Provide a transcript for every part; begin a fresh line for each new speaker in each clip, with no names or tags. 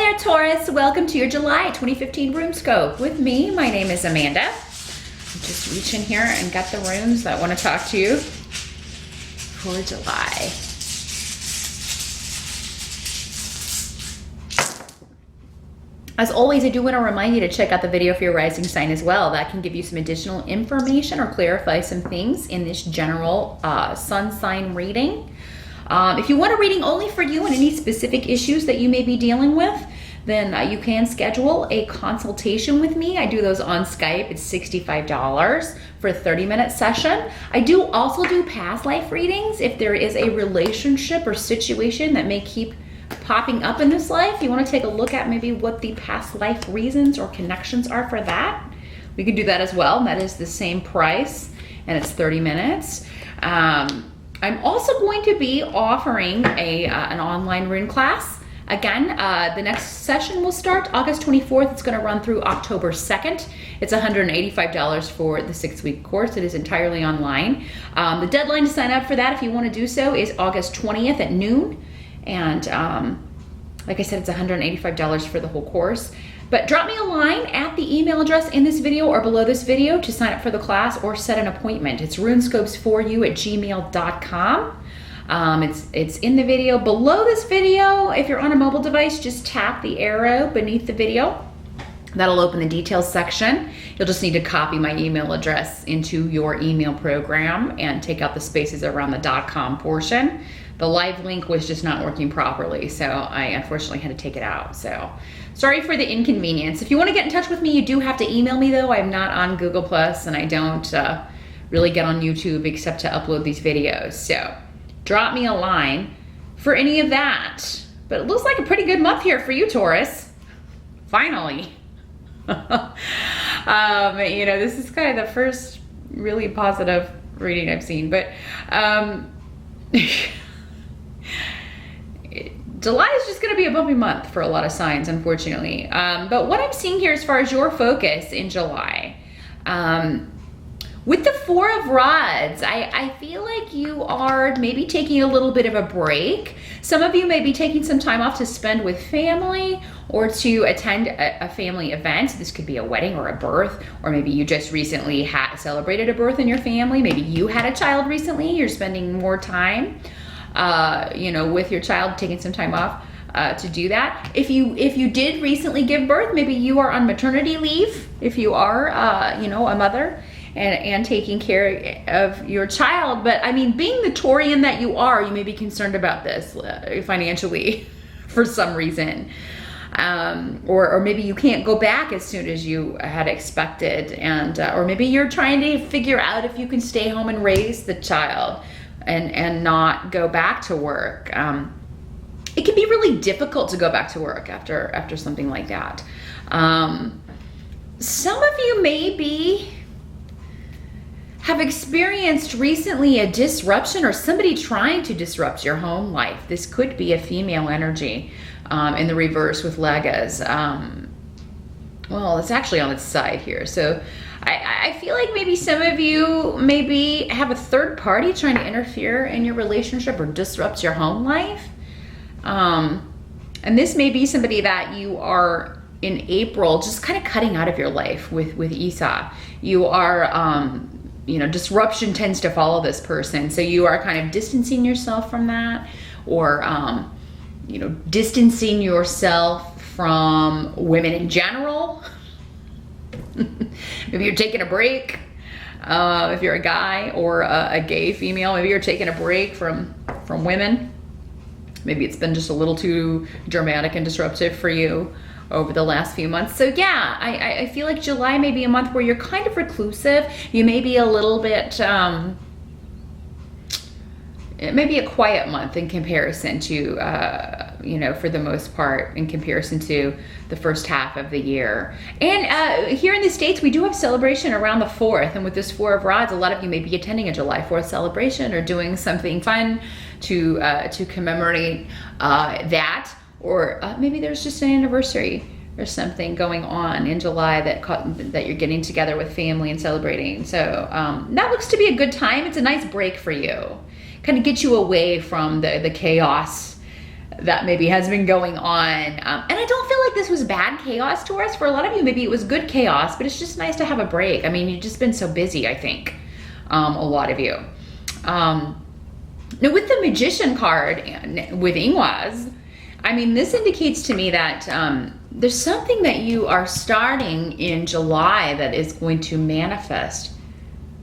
there, Taurus. Welcome to your July 2015 Runescope. With me, my name is Amanda. Just reach in here and get the runes that I want to talk to you for July. As always, I do want to remind you to check out the video for your rising sign as well. That can give you some additional information or clarify some things in this general sun sign reading. If you want a reading only for you and any specific issues that you may be dealing with, then you can schedule a consultation with me. I do those on Skype. It's $65 for a 30-minute session. I do also do past life readings if there is a relationship or situation that may keep popping up in this life. You want to take a look at maybe what the past life reasons or connections are for that. We can do that as well. And that is the same price, and it's 30 minutes. I'm also going to be offering an online rune class. Again, the next session will start August 24th. It's going to run through October 2nd. It's $185 for the 6-week course. It is entirely online. The deadline to sign up for that, if you want to do so, is August 20th at noon. And like I said, it's $185 for the whole course. But drop me a line at the email address in this video or below this video to sign up for the class or set an appointment. It's runescopes4you@gmail.com. It's in the video below this video. If you're on a mobile device, just tap the arrow beneath the video. That'll open the details section. You'll just need to copy my email address into your email program and take out the spaces around the .com portion. The live link was just not working properly, so I unfortunately had to take it out. So sorry for the inconvenience. If you want to get in touch with me, you do have to email me though. I'm not on Google Plus, and I don't really get on YouTube except to upload these videos. So drop me a line for any of that. But it looks like a pretty good month here for you, Taurus. Finally. You know, this is kind of the first really positive reading I've seen, but July is just going to be a bumpy month for a lot of signs, unfortunately. But what I'm seeing here as far as your focus in July, with the Four of Rods, I feel like you are maybe taking a little bit of a break. Some of you may be taking some time off to spend with family or to attend a family event. This could be a wedding or a birth, or maybe you just recently celebrated a birth in your family. Maybe you had a child recently. You're spending more time you know, with your child, taking some time off to do that. If you did recently give birth, maybe you are on maternity leave. If you are, you know, a mother and taking care of your child. But I mean, being the Taurian that you are, you may be concerned about this financially for some reason. Or maybe you can't go back as soon as you had expected. And, or maybe you're trying to figure out if you can stay home and raise the child and not go back to work. It can be really difficult to go back to work after something like that. Some of you maybe have experienced recently a disruption or somebody trying to disrupt your home life. This could be a female energy in the reverse with Legas. Well, it's actually on its side here. So I feel like maybe some of you maybe have a third party trying to interfere in your relationship or disrupt your home life. And this may be somebody that you are in April just kind of cutting out of your life with Esau. You are, you know, disruption tends to follow this person. So you are kind of distancing yourself from that, or, you know, distancing yourself from women in general. Maybe you're taking a break. If you're a guy or a gay female, maybe you're taking a break from women. Maybe it's been just a little too dramatic and disruptive for you over the last few months. So yeah, I feel like July may be a month where you're kind of reclusive. You may be a little bit, it may be a quiet month in comparison to, you know, for the most part, in comparison to the first half of the year. And here in the States, we do have celebration around the 4th. And with this Four of Rods, a lot of you may be attending a July 4th celebration or doing something fun to commemorate that. Or maybe there's just an anniversary or something going on in July that you're getting together with family and celebrating. So that looks to be a good time. It's a nice break for you. Kind of get you away from the chaos that maybe has been going on. And I don't feel like this was bad chaos, Taurus. For a lot of you, maybe it was good chaos, but it's just nice to have a break. I mean, you've just been so busy, I think, a lot of you. Now, with the Magician card with Ingwaz, I mean, this indicates to me that there's something that you are starting in July that is going to manifest.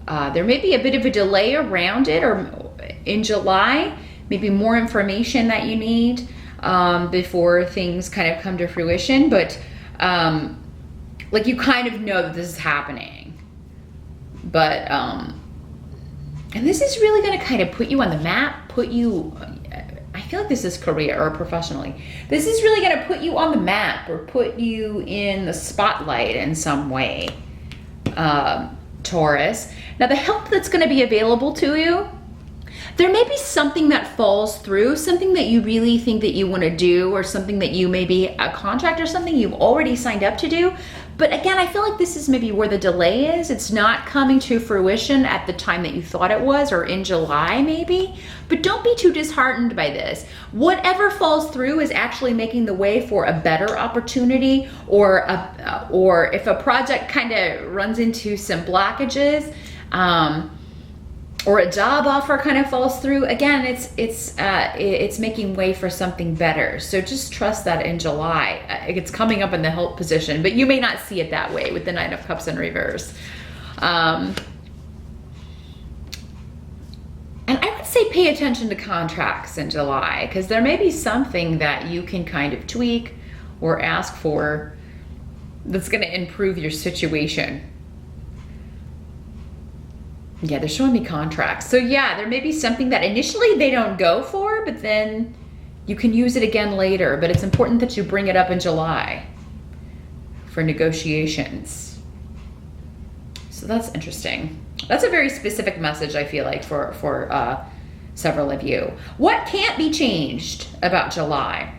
There may be a bit of a delay around it, or in July, maybe more information that you need before things kind of come to fruition. But like, you kind of know that this is happening. But, and this is really going to kind of put you on the map, put you, I feel like this is career or professionally. This is really going to put you on the map or put you in the spotlight in some way, Taurus. Now, the help that's going to be available to you, there may be something that falls through, something that you really think that you want to do, or something that you maybe a contract or something you've already signed up to do. But again, I feel like this is maybe where the delay is. It's not coming to fruition at the time that you thought it was, or in July maybe. But don't be too disheartened by this. Whatever falls through is actually making the way for a better opportunity, or if a project kind of runs into some blockages, or a job offer kind of falls through, again, it's making way for something better. So just trust that in July. It's coming up in the help position, but you may not see it that way with the Nine of Cups in reverse. And I would say pay attention to contracts in July, because there may be something that you can kind of tweak or ask for that's going to improve your situation. Yeah, they're showing me contracts. So yeah, there may be something that initially they don't go for, but then you can use it again later. But it's important that you bring it up in July for negotiations. So that's interesting. That's a very specific message, I feel like, for several of you. What can't be changed about July?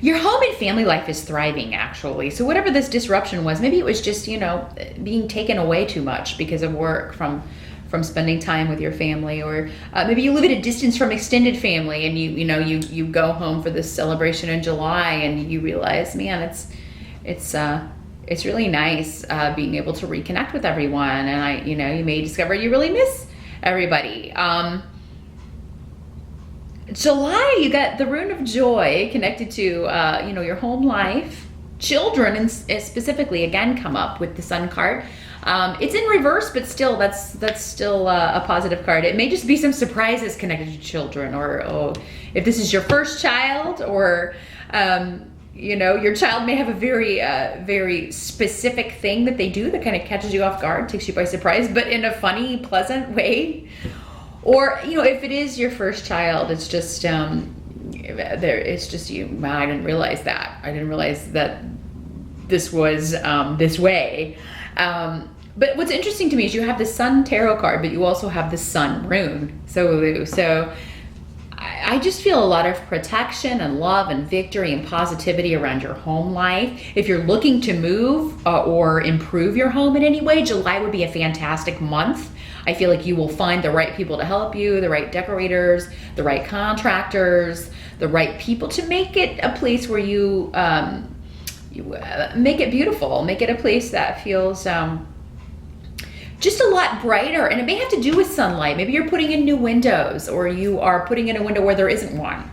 Your home and family life is thriving, actually. So whatever this disruption was, maybe it was just, you know, being taken away too much because of work, from spending time with your family, or maybe you live at a distance from extended family, and you go home for this celebration in July, and you realize, man, it's really nice being able to reconnect with everyone, and you may discover you really miss everybody. July, you got the Rune of Joy connected to, your home life. Children, and specifically, again, come up with the Sun card. It's in reverse, but still, that's still a positive card. It may just be some surprises connected to children, or if this is your first child, or, your child may have a very, very specific thing that they do that kind of catches you off guard, takes you by surprise, but in a funny, pleasant way. Or, if it is your first child, it's just, it's just you. Wow, I didn't realize that. I didn't realize that this was this way. But what's interesting to me is you have the Sun Tarot card, but you also have the Sun Rune. So I just feel a lot of protection and love and victory and positivity around your home life. If you're looking to move or improve your home in any way, July would be a fantastic month. I feel like you will find the right people to help you, the right decorators, the right contractors, the right people to make it a place where you make it beautiful, make it a place that feels just a lot brighter. And it may have to do with sunlight. Maybe you're putting in new windows, or you are putting in a window where there isn't one,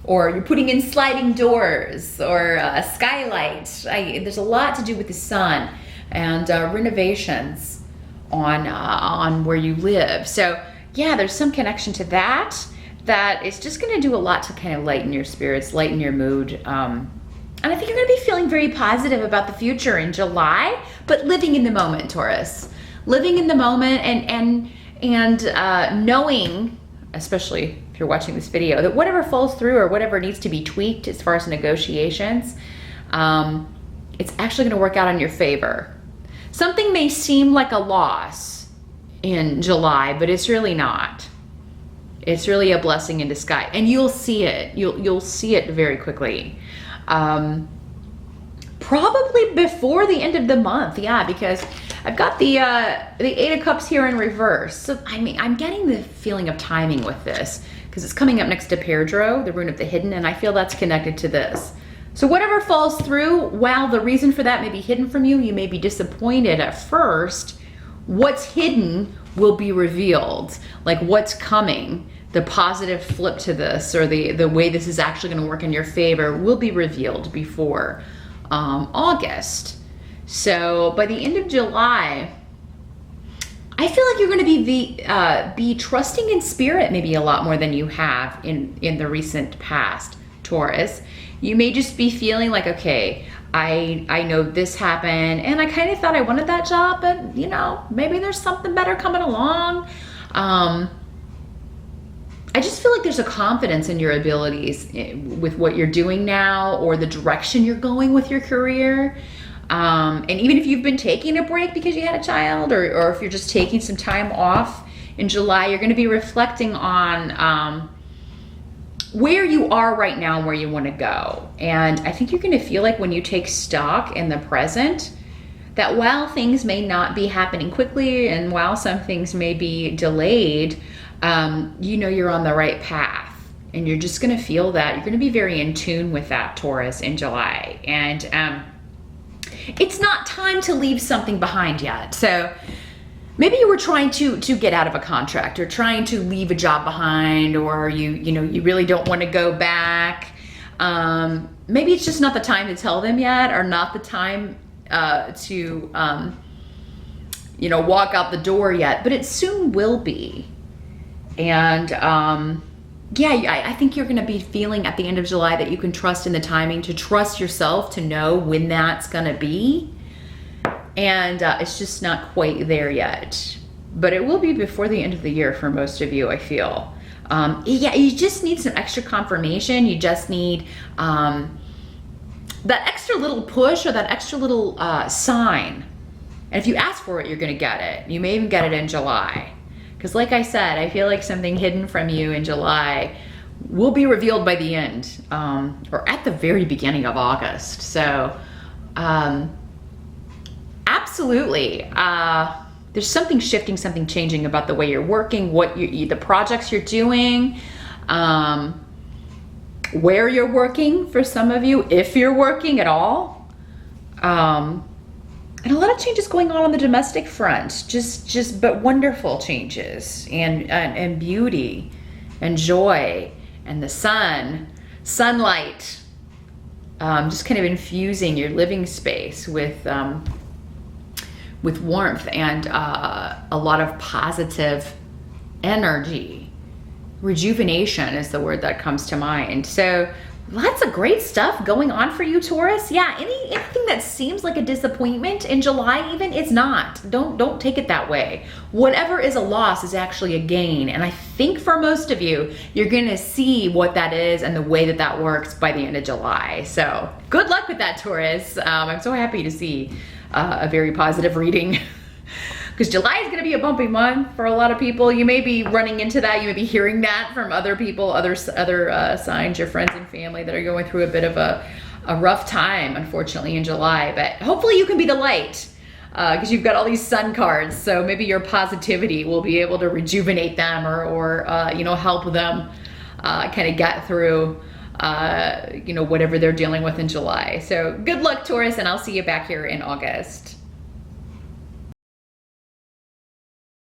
or you're putting in sliding doors, or a skylight. There's a lot to do with the sun and renovations on where you live. So yeah, there's some connection to that is just going to do a lot to kind of lighten your spirits, lighten your mood. And I think you're going to be feeling very positive about the future in July, but living in the moment, Taurus. Living in the moment and knowing, especially if you're watching this video, that whatever falls through or whatever needs to be tweaked as far as negotiations, it's actually going to work out in your favor. Something may seem like a loss in July, but it's really not. It's really a blessing in disguise, and you'll see it. You'll see it very quickly. Probably before the end of the month, yeah, because I've got the Eight of Cups here in reverse. So I mean, I'm getting the feeling of timing with this, because it's coming up next to Perdro, the Rune of the Hidden, and I feel that's connected to this. So whatever falls through, while the reason for that may be hidden from you, you may be disappointed at first, what's hidden will be revealed. Like what's coming, the positive flip to this, or the way this is actually going to work in your favor will be revealed before August. So by the end of July, I feel like you're going to be trusting in spirit maybe a lot more than you have in the recent past, Taurus. You may just be feeling like, okay, I know this happened and I kind of thought I wanted that job, but you know, maybe there's something better coming along. I just feel like there's a confidence in your abilities with what you're doing now, or the direction you're going with your career. And even if you've been taking a break because you had a child, or if you're just taking some time off in July, you're going to be reflecting on where you are right now and where you want to go. And I think you're going to feel like when you take stock in the present, that while things may not be happening quickly and while some things may be delayed, you know you're on the right path. And you're just going to feel that. You're going to be very in tune with that, Taurus, in July. And it's not time to leave something behind yet. So maybe you were trying to get out of a contract, or trying to leave a job behind, or you really don't want to go back. Maybe it's just not the time to tell them yet, or not the time to walk out the door yet, but it soon will be. And I think you're going to be feeling at the end of July that you can trust in the timing, to trust yourself to know when that's going to be. And it's just not quite there yet, but it will be before the end of the year for most of you, I feel. You just need some extra confirmation. You just need that extra little push, or that extra little sign. And if you ask for it, you're going to get it. You may even get it in July. Because like I said, I feel like something hidden from you in July will be revealed by the end, or at the very beginning of August. So absolutely. There's something shifting, something changing about the way you're working, the projects you're doing, where you're working for some of you, if you're working at all. And a lot of changes going on the domestic front, but wonderful changes, and beauty and joy and the sunlight, just kind of infusing your living space with warmth and a lot of positive energy. Rejuvenation is the word that comes to mind. So lots of great stuff going on for you, Taurus. Yeah, anything that seems like a disappointment in July even, it's not. Don't take it that way. Whatever is a loss is actually a gain. And I think for most of you, you're going to see what that is and the way that works by the end of July. So good luck with that, Taurus. I'm so happy to see a very positive reading. Because July is going to be a bumpy month for a lot of people. You may be running into that. You may be hearing that from other people, other signs, your friends and family that are going through a bit of a rough time, unfortunately, in July. But hopefully you can be the light, because you've got all these sun cards. So maybe your positivity will be able to rejuvenate them, or help them kind of get through whatever they're dealing with in July. So good luck, Taurus, and I'll see you back here in August.